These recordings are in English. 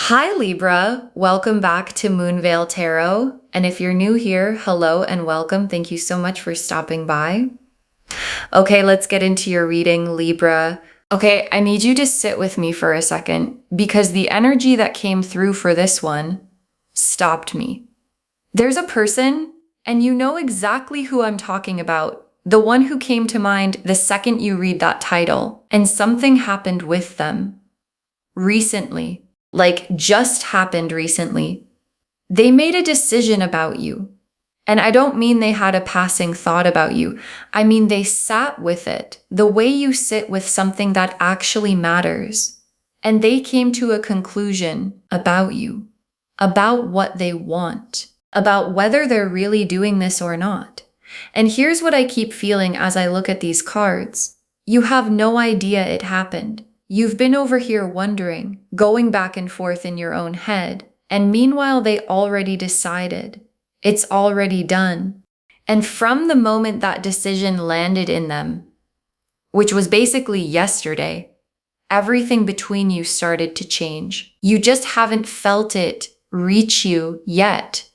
Hi Libra, welcome back to Moonveil Tarot. And if you're new here, hello and welcome. Thank you so much for stopping by. Okay, let's get into your reading, Libra. Okay, I need you to sit with me for a second because the energy that came through for this one stopped me. There's a person, and you know exactly who I'm talking about. The one who came to mind the second you read that title, and something happened with them recently. Like just happened recently. They made a decision about you. And I don't mean they had a passing thought about you. I mean they sat with it, the way you sit with something that actually matters. And they came to a conclusion about you, about what they want, about whether they're really doing this or not. And here's what I keep feeling as I look at these cards. You have no idea it happened. You've been over here wondering, going back and forth in your own head, and meanwhile they already decided. It's already done. And from the moment that decision landed in them, which was basically yesterday, everything between you started to change. You just haven't felt it reach you yet,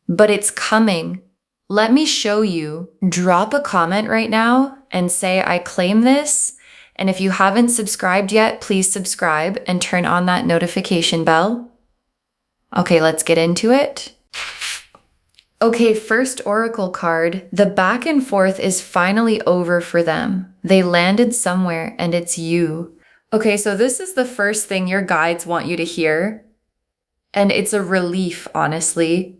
but it's coming. Let me show you. Drop a comment right now and say, I claim this. And if you haven't subscribed yet, please subscribe and turn on that notification bell. Okay, let's get into it. Okay, first oracle card. The back and forth is finally over for them. They landed somewhere and it's you. Okay, so this is the first thing your guides want you to hear. And it's a relief, honestly,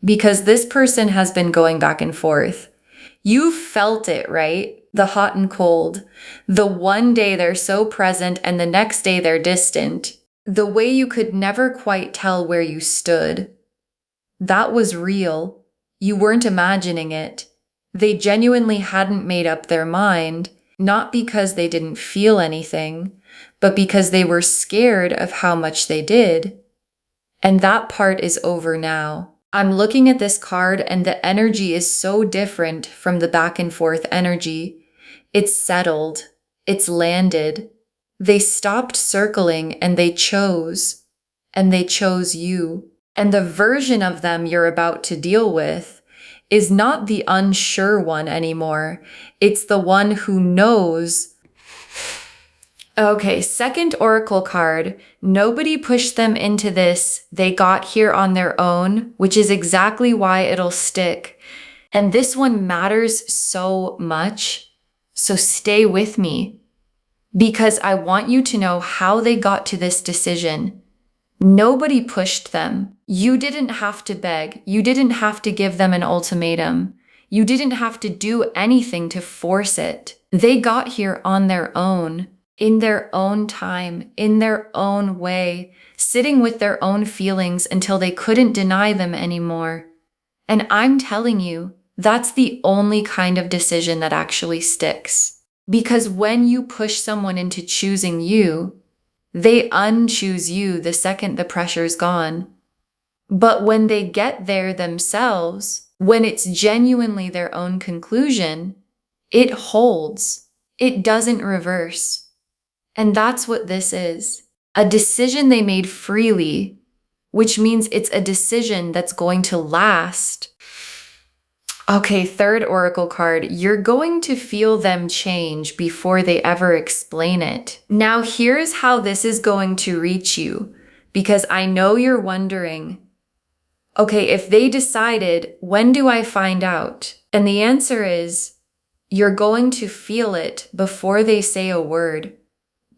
because this person has been going back and forth. You felt it, right? The hot and cold. The one day they're so present and the next day they're distant. The way you could never quite tell where you stood. That was real. You weren't imagining it. They genuinely hadn't made up their mind, not because they didn't feel anything, but because they were scared of how much they did. And that part is over now. I'm looking at this card and the energy is so different from the back and forth energy. It's settled. It's landed. They stopped circling and they chose. And they chose you. And the version of them you're about to deal with is not the unsure one anymore. It's the one who knows. Okay, second oracle card. Nobody pushed them into this. They got here on their own, which is exactly why it'll stick. And this one matters so much. So stay with me because I want you to know how they got to this decision. Nobody pushed them. You didn't have to beg. You didn't have to give them an ultimatum. You didn't have to do anything to force it. They got here on their own. In their own time, in their own way, sitting with their own feelings until they couldn't deny them anymore. And I'm telling you, that's the only kind of decision that actually sticks. Because when you push someone into choosing you, they unchoose you the second the pressure's gone. But when they get there themselves, when it's genuinely their own conclusion, it holds. It doesn't reverse. And that's what this is. A decision they made freely, which means it's a decision that's going to last. Okay, third oracle card. You're going to feel them change before they ever explain it. Now, here's how this is going to reach you, because I know you're wondering, okay, if they decided, when do I find out? And the answer is, you're going to feel it before they say a word.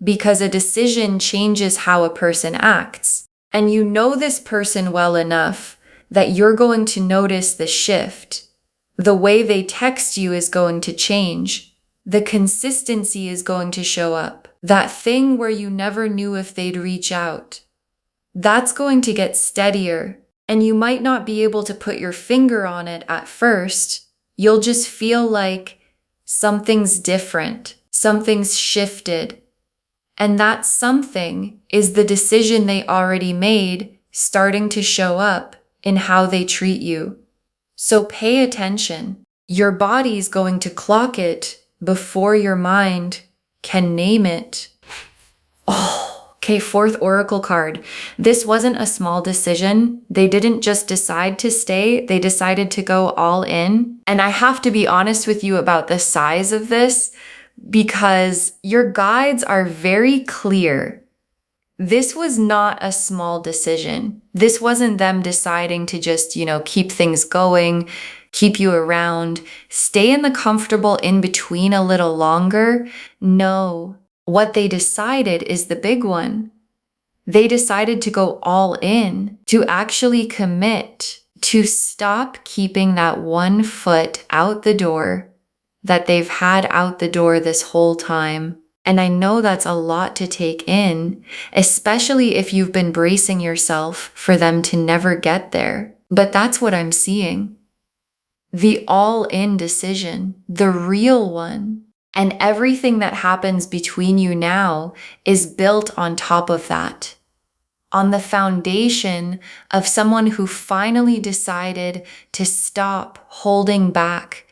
Because a decision changes how a person acts. And you know this person well enough that you're going to notice the shift. The way they text you is going to change. The consistency is going to show up. That thing where you never knew if they'd reach out. That's going to get steadier. And you might not be able to put your finger on it at first. You'll just feel like something's different. Something's shifted. And that something is the decision they already made starting to show up in how they treat you. So pay attention. Your body's going to clock it before your mind can name it. Oh, Okay, fourth oracle card. This wasn't a small decision. They didn't just decide to stay, they decided to go all in. And I have to be honest with you about the size of this because your guides are very clear. This was not a small decision. This wasn't them deciding to just, keep things going, keep you around, stay in the comfortable in between a little longer. No. What they decided is the big one. They decided to go all in, to actually commit, to stop keeping that one foot out the door that they've had out the door this whole time. And I know that's a lot to take in, especially if you've been bracing yourself for them to never get there. But that's what I'm seeing. The all-in decision, the real one. And everything that happens between you now is built on top of that, on the foundation of someone who finally decided to stop holding back.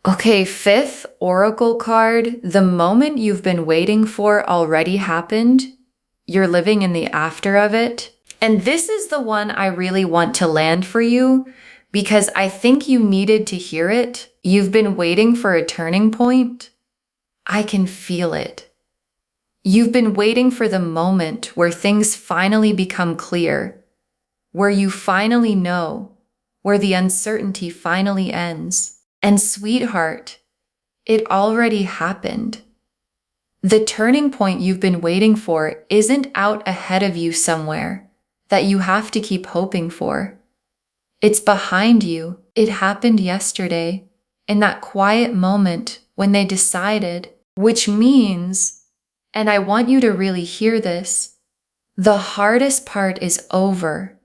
Okay, fifth oracle card, the moment you've been waiting for already happened. You're living in the after of it. And this is the one I really want to land for you because I think you needed to hear it. You've been waiting for a turning point. I can feel it. You've been waiting for the moment where things finally become clear, where you finally know, where the uncertainty finally ends. And sweetheart, it already happened. The turning point you've been waiting for isn't out ahead of you somewhere that you have to keep hoping for. It's behind you. It happened yesterday. In that quiet moment when they decided, which means, and I want you to really hear this, the hardest part is over.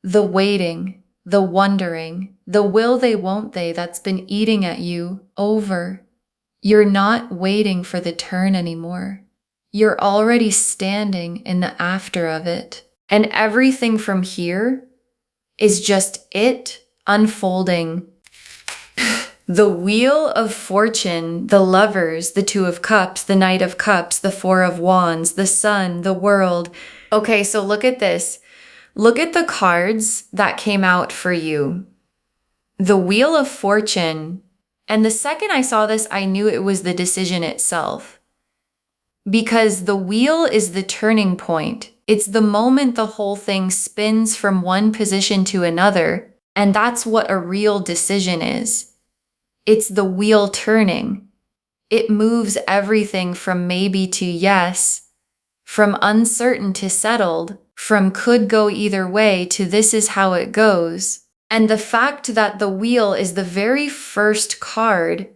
The waiting, the wondering, the will they, won't they that's been eating at you, over. You're not waiting for the turn anymore. You're already standing in the after of it. And everything from here is just it unfolding. The Wheel of Fortune, the Lovers, the Two of Cups, the Knight of Cups, the Four of Wands, the Sun, the World. Okay, so look at this. Look at the cards that came out for you. The Wheel of Fortune, and the second I saw this, I knew it was the decision itself. Because the wheel is the turning point. It's the moment the whole thing spins from one position to another, and that's what a real decision is. It's the wheel turning. It moves everything from maybe to yes, from uncertain to settled, from could go either way to this is how it goes. And the fact that the wheel is the very first card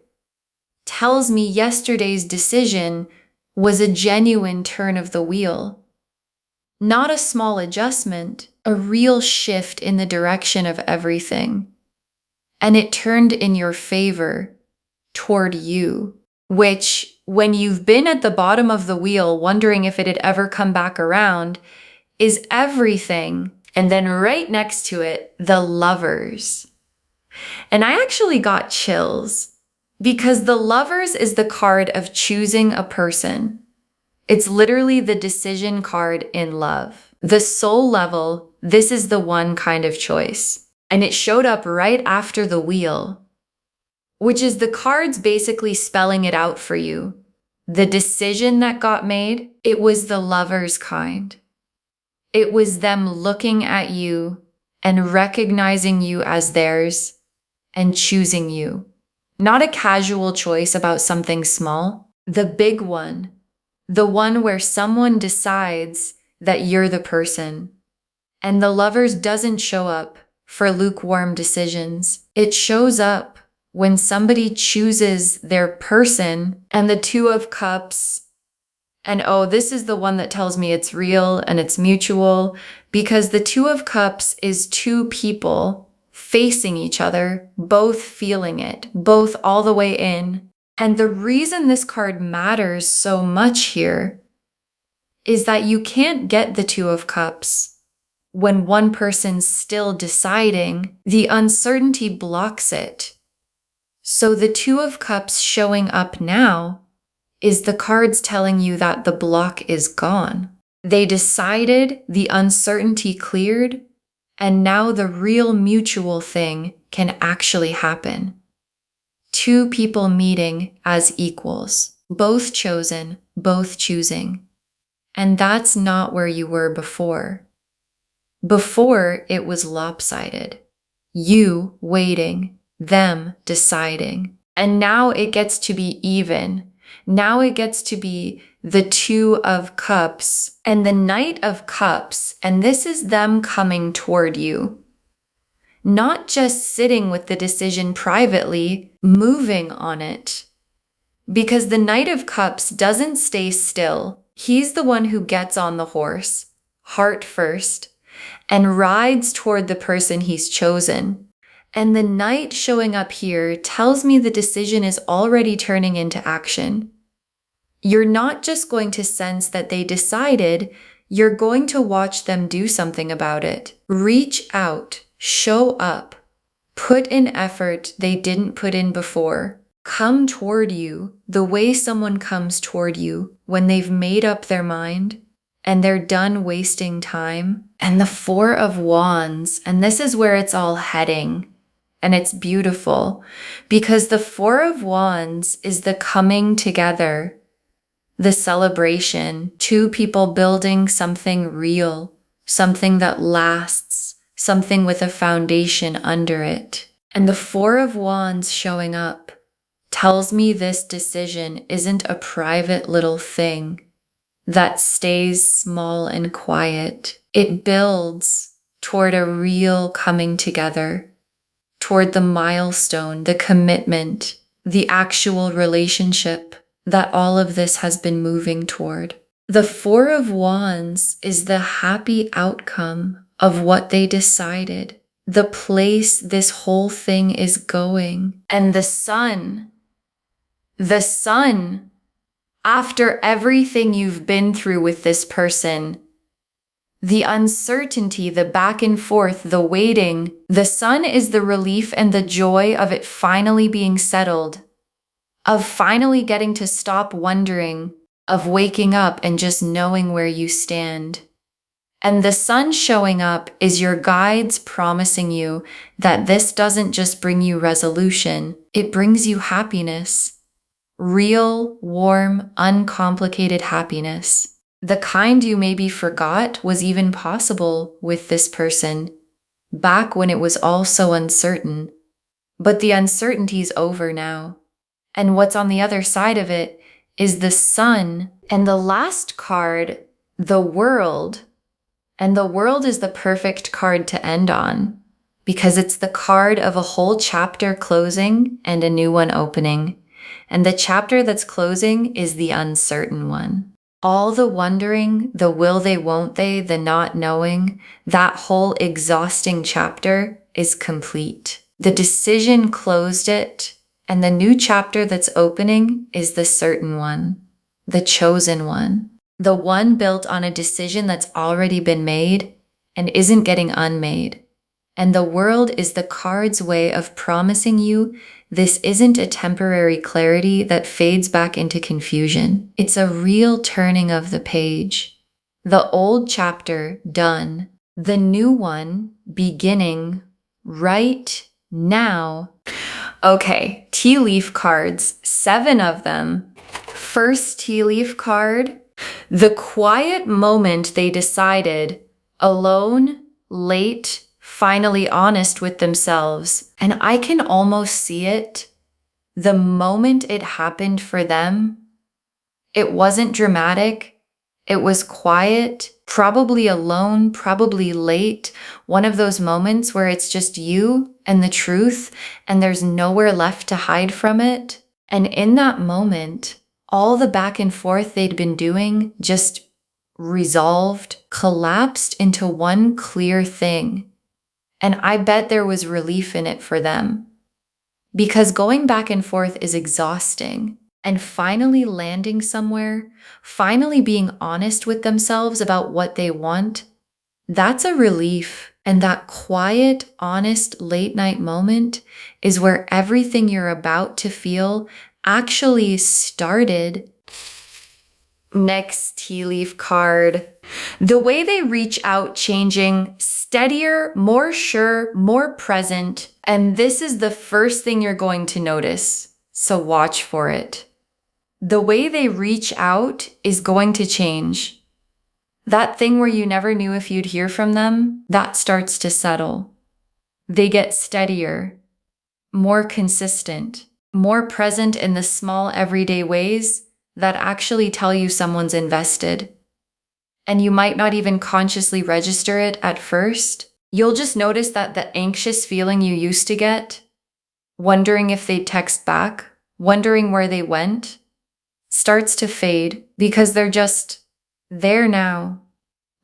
tells me yesterday's decision was a genuine turn of the wheel. Not a small adjustment, a real shift in the direction of everything. And it turned in your favor toward you, which when you've been at the bottom of the wheel wondering if it had ever come back around, is everything. And then right next to it, the Lovers. And I actually got chills because the Lovers is the card of choosing a person. It's literally the decision card in love. The soul level, this is the one kind of choice. And it showed up right after the wheel, which is the cards basically spelling it out for you. The decision that got made, it was the Lovers kind. It was them looking at you and recognizing you as theirs and choosing you. Not a casual choice about something small, the big one, the one where someone decides that you're the person. And the Lovers doesn't show up for lukewarm decisions. It shows up when somebody chooses their person. And the Two of Cups, and oh, this is the one that tells me it's real and it's mutual, because the Two of Cups is two people facing each other, both feeling it, both all the way in. And the reason this card matters so much here is that you can't get the Two of Cups when one person's still deciding. The uncertainty blocks it. So the Two of Cups showing up now is the cards telling you that the block is gone. They decided, the uncertainty cleared, and now the real mutual thing can actually happen. Two people meeting as equals, both chosen, both choosing. And that's not where you were before. Before, it was lopsided. You waiting, them deciding. And now it gets to be even. Now it gets to be the Two of Cups and the Knight of Cups, and this is them coming toward you. Not just sitting with the decision privately, moving on it. Because the Knight of Cups doesn't stay still. He's the one who gets on the horse, heart first, and rides toward the person he's chosen. And the Knight showing up here tells me the decision is already turning into action. You're not just going to sense that they decided, you're going to watch them do something about it. Reach out, show up, put in effort they didn't put in before. Come toward you the way someone comes toward you when they've made up their mind and they're done wasting time. And the Four of Wands, and this is where it's all heading. And it's beautiful because the Four of Wands is the coming together, the celebration, two people building something real, something that lasts, something with a foundation under it. And the Four of Wands showing up tells me this decision isn't a private little thing that stays small and quiet. It builds toward a real coming together, toward the milestone, the commitment, the actual relationship that all of this has been moving toward. The Four of Wands is the happy outcome of what they decided, the place this whole thing is going. And the Sun, after everything you've been through with this person, the uncertainty, the back and forth, the waiting, the Sun is the relief and the joy of it finally being settled, of finally getting to stop wondering, of waking up and just knowing where you stand. And the Sun showing up is your guides promising you that this doesn't just bring you resolution, it brings you happiness. Real, warm, uncomplicated happiness. The kind you maybe forgot was even possible with this person, back when it was all so uncertain. But the uncertainty's over now. And what's on the other side of it is the Sun. And the last card, the World. And the World is the perfect card to end on, because it's the card of a whole chapter closing and a new one opening. And the chapter that's closing is the uncertain one. All the wondering, the will they, won't they, the not knowing, that whole exhausting chapter is complete. The decision closed it, and the new chapter that's opening is the certain one, the chosen one, the one built on a decision that's already been made and isn't getting unmade. And the World is the card's way of promising you this isn't a temporary clarity that fades back into confusion. It's a real turning of the page. The old chapter done, the new one beginning right now. Okay, tea leaf cards, 7 of them. First tea leaf card, the quiet moment they decided, alone, late, finally honest with themselves. And I can almost see it. The moment it happened for them, it wasn't dramatic. It was quiet, probably alone, probably late. One of those moments where it's just you and the truth, and there's nowhere left to hide from it. And in that moment, all the back and forth they'd been doing just resolved, collapsed into one clear thing. And I bet there was relief in it for them. Because going back and forth is exhausting. And finally landing somewhere, finally being honest with themselves about what they want, that's a relief. And that quiet, honest, late night moment is where everything you're about to feel actually started. Next tea leaf card. The way they reach out changing, steadier, more sure, more present. And this is the first thing you're going to notice. So watch for it. The way they reach out is going to change. That thing where you never knew if you'd hear from them, that starts to settle. They get steadier, more consistent, more present in the small everyday ways that actually tell you someone's invested. And you might not even consciously register it at first. You'll just notice that the anxious feeling you used to get, wondering if they'd text back, wondering where they went, starts to fade because they're just there now,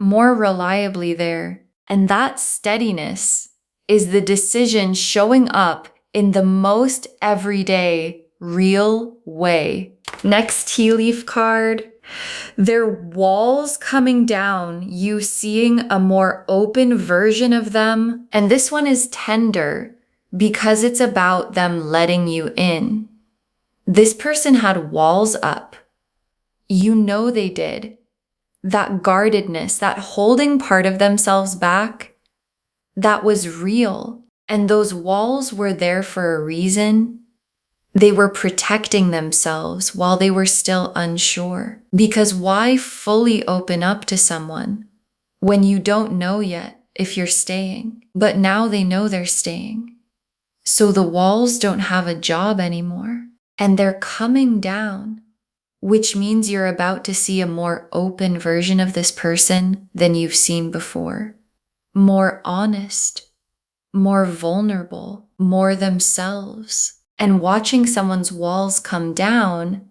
more reliably there. And that steadiness is the decision showing up in the most everyday, real way. Next tea leaf card. Their walls coming down, you seeing a more open version of them. And this one is tender because it's about them letting you in. This person had walls up. You know they did. That guardedness, that holding part of themselves back, that was real. And those walls were there for a reason. They were protecting themselves while they were still unsure. Because why fully open up to someone when you don't know yet if you're staying? But now they know they're staying. So the walls don't have a job anymore. And they're coming down, which means you're about to see a more open version of this person than you've seen before. More honest, more vulnerable, more themselves. And watching someone's walls come down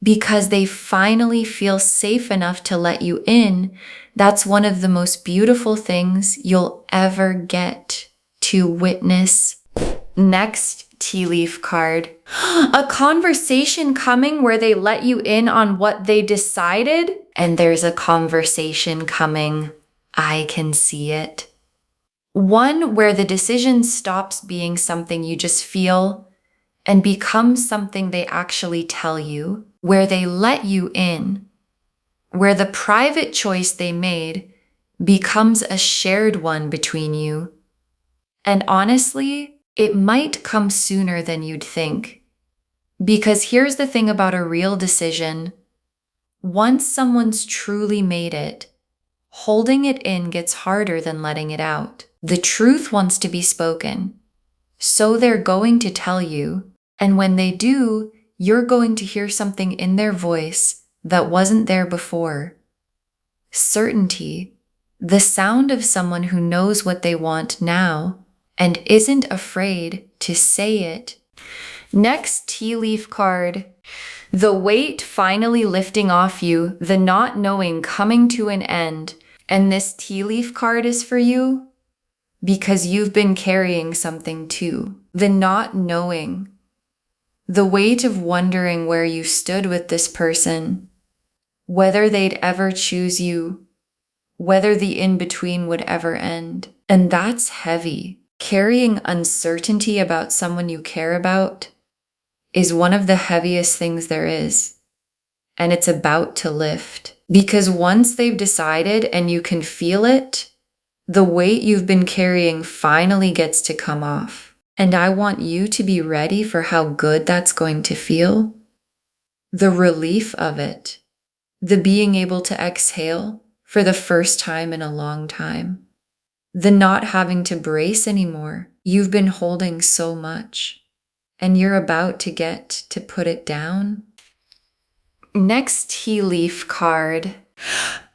because they finally feel safe enough to let you in, that's one of the most beautiful things you'll ever get to witness. Next tea leaf card. A conversation coming where they let you in on what they decided, and there's a conversation coming. I can see it. One where the decision stops being something you just feel and becomes something they actually tell you, where they let you in, where the private choice they made becomes a shared one between you. And honestly, it might come sooner than you'd think. Because here's the thing about a real decision. Once someone's truly made it, holding it in gets harder than letting it out. The truth wants to be spoken. So they're going to tell you. And when they do, you're going to hear something in their voice that wasn't there before. Certainty, the sound of someone who knows what they want now and isn't afraid to say it. Next tea leaf card. The weight finally lifting off you, the not knowing coming to an end. And this tea leaf card is for you because you've been carrying something too. The not knowing. The weight of wondering where you stood with this person, whether they'd ever choose you, whether the in-between would ever end. And that's heavy. Carrying uncertainty about someone you care about is one of the heaviest things there is. And it's about to lift. Because once they've decided and you can feel it, the weight you've been carrying finally gets to come off. And I want you to be ready for how good that's going to feel. The relief of it. The being able to exhale for the first time in a long time. The not having to brace anymore. You've been holding so much. And you're about to get to put it down. Next tea leaf card.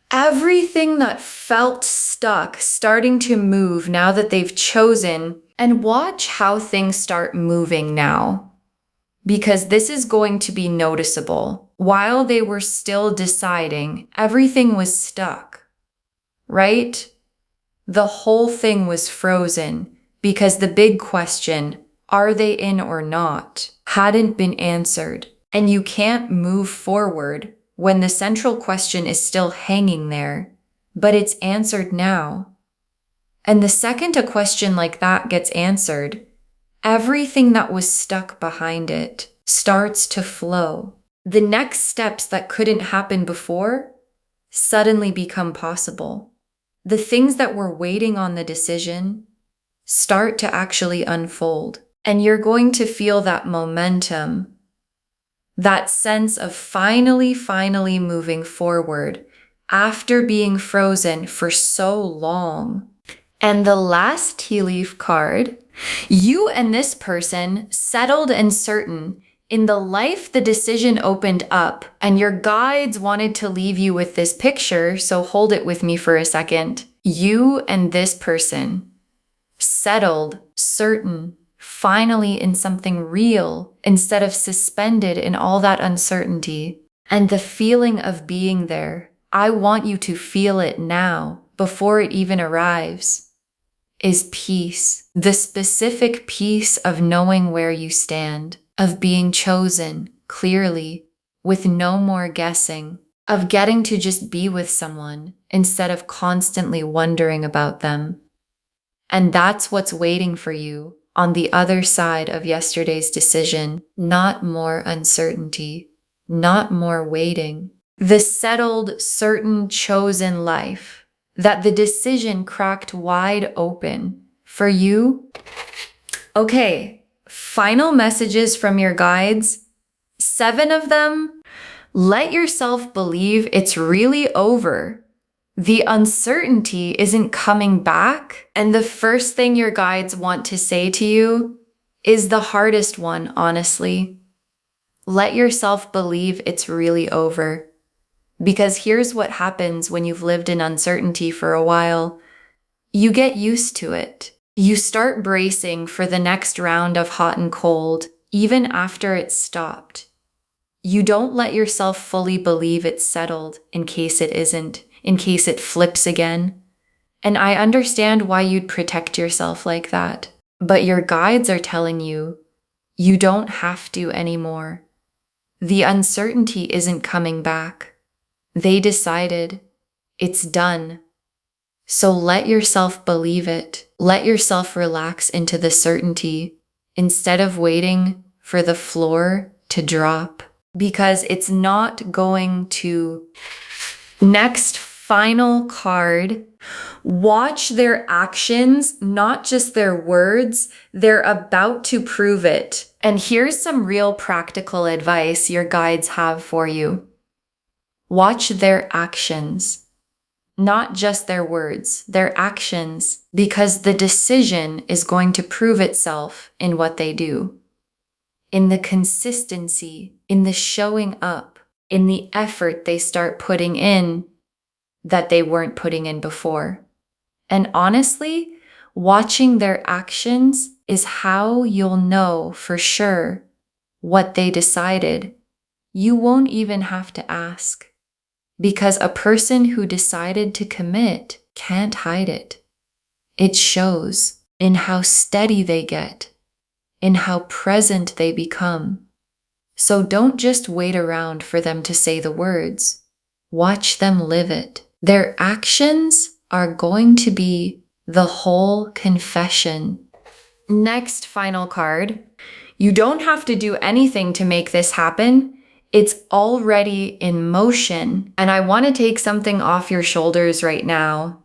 Everything that felt stuck starting to move now that they've chosen. And watch how things start moving now, because this is going to be noticeable. While they were still deciding, everything was stuck, right? The whole thing was frozen because the big question, are they in or not, hadn't been answered. And you can't move forward when the central question is still hanging there, but it's answered now. And the second a question like that gets answered, everything that was stuck behind it starts to flow. The next steps that couldn't happen before suddenly become possible. The things that were waiting on the decision start to actually unfold. And you're going to feel that momentum, that sense of finally moving forward after being frozen for so long. And the last tea leaf card, you and this person settled and certain in the life the decision opened up, and your guides wanted to leave you with this picture, so hold it with me for a second. You and this person settled, certain, finally in something real instead of suspended in all that uncertainty. And the feeling of being there, I want you to feel it now before it even arrives, is peace. The specific peace of knowing where you stand, of being chosen clearly with no more guessing, of getting to just be with someone instead of constantly wondering about them. And that's what's waiting for you on the other side of yesterday's decision. Not more uncertainty, not more waiting. The settled, certain, chosen life that the decision cracked wide open for you. Okay, final messages from your guides. 7 of them. Let yourself believe it's really over. The uncertainty isn't coming back. And the first thing your guides want to say to you is the hardest one, honestly. Let yourself believe it's really over. Because here's what happens when you've lived in uncertainty for a while. You get used to it. You start bracing for the next round of hot and cold, even after it's stopped. You don't let yourself fully believe it's settled in case it isn't, in case it flips again. And I understand why you'd protect yourself like that. But your guides are telling you, you don't have to anymore. The uncertainty isn't coming back. They decided it's done. So let yourself believe it. Let yourself relax into the certainty instead of waiting for the floor to drop, because it's not going to. Next, final card. Watch their actions, not just their words. They're about to prove it. And here's some real practical advice your guides have for you. Watch their actions, not just their words, their actions, because the decision is going to prove itself in what they do, in the consistency, in the showing up, in the effort they start putting in that they weren't putting in before. And honestly, watching their actions is how you'll know for sure what they decided. You won't even have to ask. Because a person who decided to commit can't hide it. It shows in how steady they get, in how present they become. So don't just wait around for them to say the words. Watch them live it. Their actions are going to be the whole confession. Next final card. You don't have to do anything to make this happen. It's already in motion. And I want to take something off your shoulders right now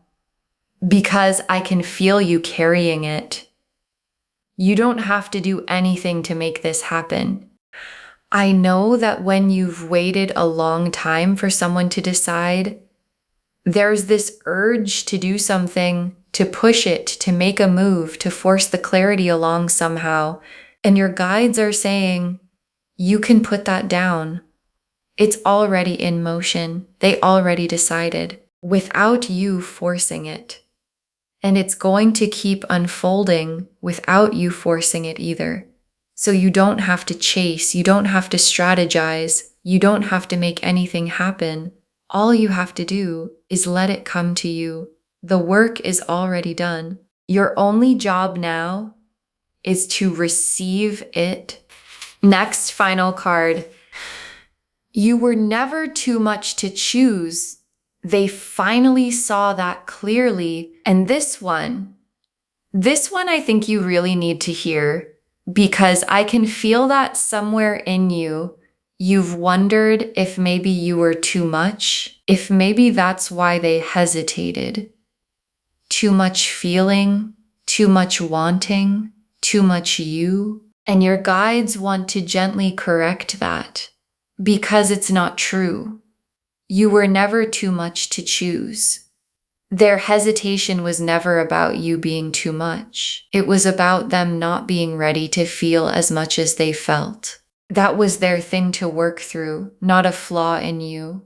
because I can feel you carrying it. You don't have to do anything to make this happen. I know that when you've waited a long time for someone to decide, there's this urge to do something, to push it, to make a move, to force the clarity along somehow. And your guides are saying, you can put that down. It's already in motion. They already decided without you forcing it. And it's going to keep unfolding without you forcing it either. So you don't have to chase. You don't have to strategize. You don't have to make anything happen. All you have to do is let it come to you. The work is already done. Your only job now is to receive it. Next final card. You were never too much to choose. They finally saw that clearly. And this one I think you really need to hear, because I can feel that somewhere in you, You've wondered if maybe you were too much, if maybe that's why they hesitated. Too much feeling, too much wanting, too much you. And your guides want to gently correct that because it's not true. You were never too much to choose. Their hesitation was never about you being too much. It was about them not being ready to feel as much as they felt. That was their thing to work through, not a flaw in you.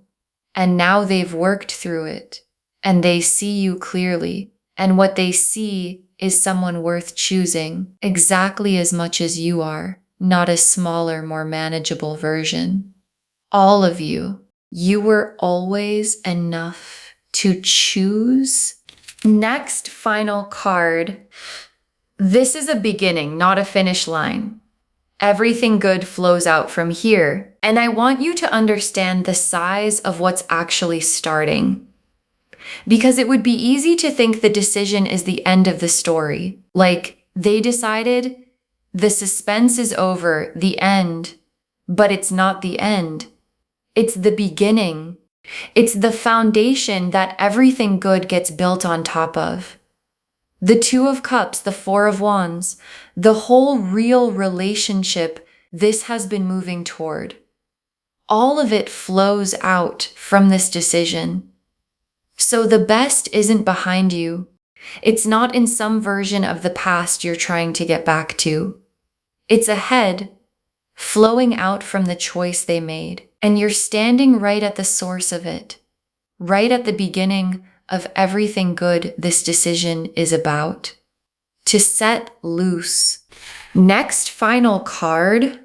And now they've worked through it, and they see you clearly. And what they see is someone worth choosing exactly as much as you are, not a smaller, more manageable version. All of you, you were always enough to choose. Next, final card. This is a beginning, not a finish line. Everything good flows out from here. And I want you to understand the size of what's actually starting. Because it would be easy to think the decision is the end of the story. Like, they decided, the suspense is over, the end. But it's not the end. It's the beginning. It's the foundation that everything good gets built on top of. The Two of Cups, the Four of Wands, the whole real relationship this has been moving toward. All of it flows out from this decision. So the best isn't behind you. It's not in some version of the past you're trying to get back to. It's ahead, flowing out from the choice they made. And you're standing right at the source of it, right at the beginning of everything good this decision is about. To set loose. Next final card.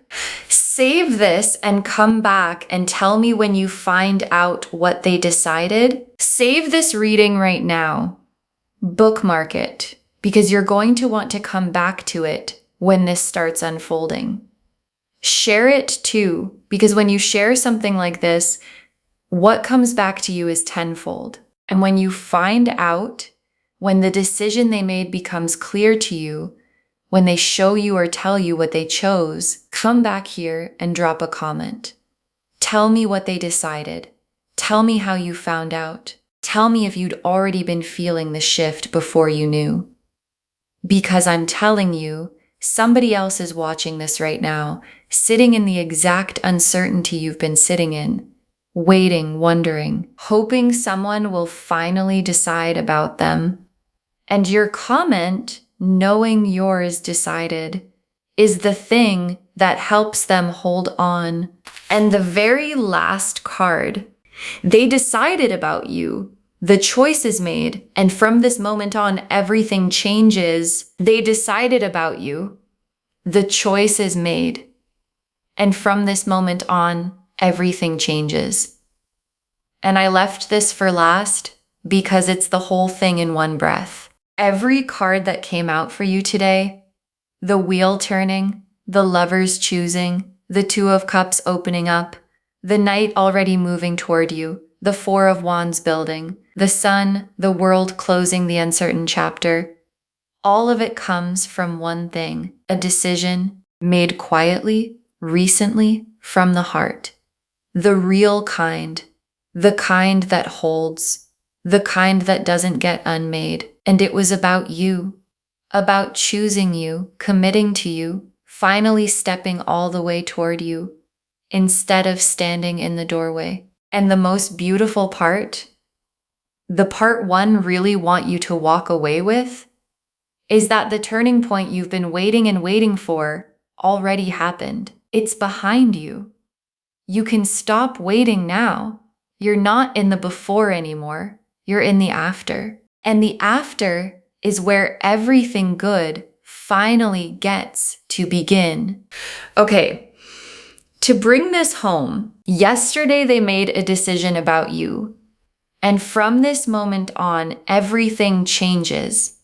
Save this and come back and tell me when you find out what they decided. Save this reading right now. Bookmark it, because you're going to want to come back to it when this starts unfolding. Share it too, because when you share something like this, what comes back to you is tenfold. And when you find out, when the decision they made becomes clear to you, when they show you or tell you what they chose, come back here and drop a comment. Tell me what they decided. Tell me how you found out. Tell me if you'd already been feeling the shift before you knew. Because I'm telling you, somebody else is watching this right now, sitting in the exact uncertainty you've been sitting in, waiting, wondering, hoping someone will finally decide about them. And your comment, knowing yours decided, is the thing that helps them hold on. And the very last card, they decided about you. The choice is made, and from this moment on, everything changes. They decided about you. The choice is made. And from this moment on, everything changes. And I left this for last because it's the whole thing in one breath. Every card that came out for you today, the wheel turning, the lovers choosing, the Two of Cups opening up, the Knight already moving toward you, the Four of Wands building, the Sun, the world closing the uncertain chapter. All of it comes from one thing, a decision made quietly, recently, from the heart. The real kind, the kind that holds, the kind that doesn't get unmade. And it was about you, about choosing you, committing to you, finally stepping all the way toward you, instead of standing in the doorway. And the most beautiful part, the part one really want you to walk away with, is that the turning point you've been waiting and waiting for already happened. It's behind you. You can stop waiting now. You're not in the before anymore. You're in the after. And the after is where everything good finally gets to begin. Okay, to bring this home, yesterday they made a decision about you. And from this moment on, everything changes.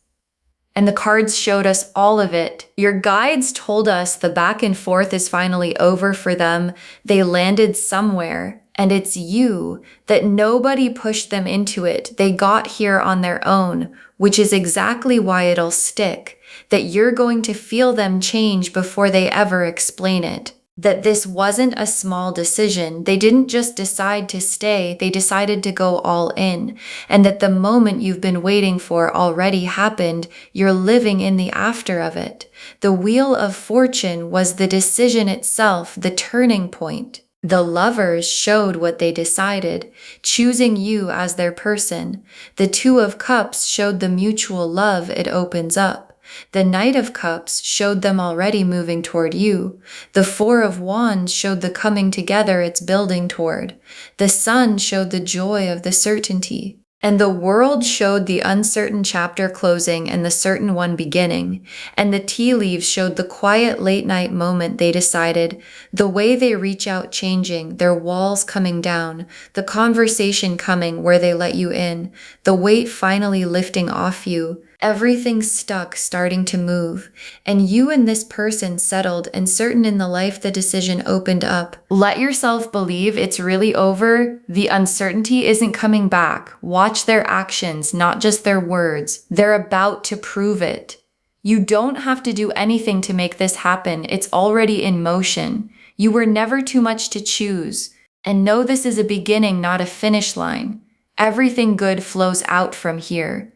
And the cards showed us all of it. Your guides told us the back and forth is finally over for them. They landed somewhere. And it's you, that nobody pushed them into it. They got here on their own, which is exactly why it'll stick. That you're going to feel them change before they ever explain it. that this wasn't a small decision. They didn't just decide to stay, they decided to go all in. And that the moment you've been waiting for already happened. You're living in the after of it. The Wheel of Fortune was the decision itself, the turning point. The Lovers showed what they decided, choosing you as their person. The Two of Cups showed the mutual love it opens up. The Knight of Cups showed them already moving toward you. The Four of Wands showed the coming together it's building toward. The Sun showed the joy of the certainty. And the World showed the uncertain chapter closing and the certain one beginning. And the tea leaves showed the quiet late night moment they decided, the way they reach out changing, their walls coming down, the conversation coming where they let you in, the weight finally lifting off you, everything stuck starting to move, and you and this person settled and certain in the life the decision opened up. Let yourself believe it's really over. The uncertainty isn't coming back. Watch their actions, not just their words. They're about to prove it. You don't have to do anything to make this happen. It's already in motion. You were never too much to choose. And know this is a beginning, not a finish line. Everything good flows out from here.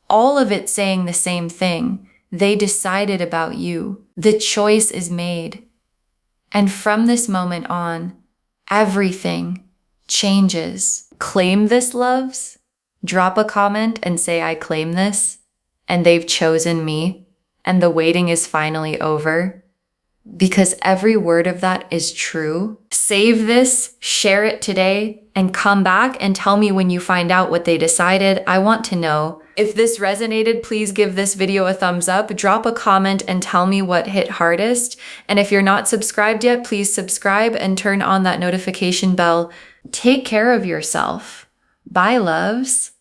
All of it saying the same thing. They decided about you. The choice is made. And from this moment on, everything changes. Claim this, loves. Drop a comment and say, I claim this. And they've chosen me. And the waiting is finally over. Because every word of that is true. Save this, share it today, and come back and tell me when you find out what they decided. I want to know. If this resonated, please give this video a thumbs up, drop a comment and tell me what hit hardest. And if you're not subscribed yet, please subscribe and turn on that notification bell. Take care of yourself. Bye, loves.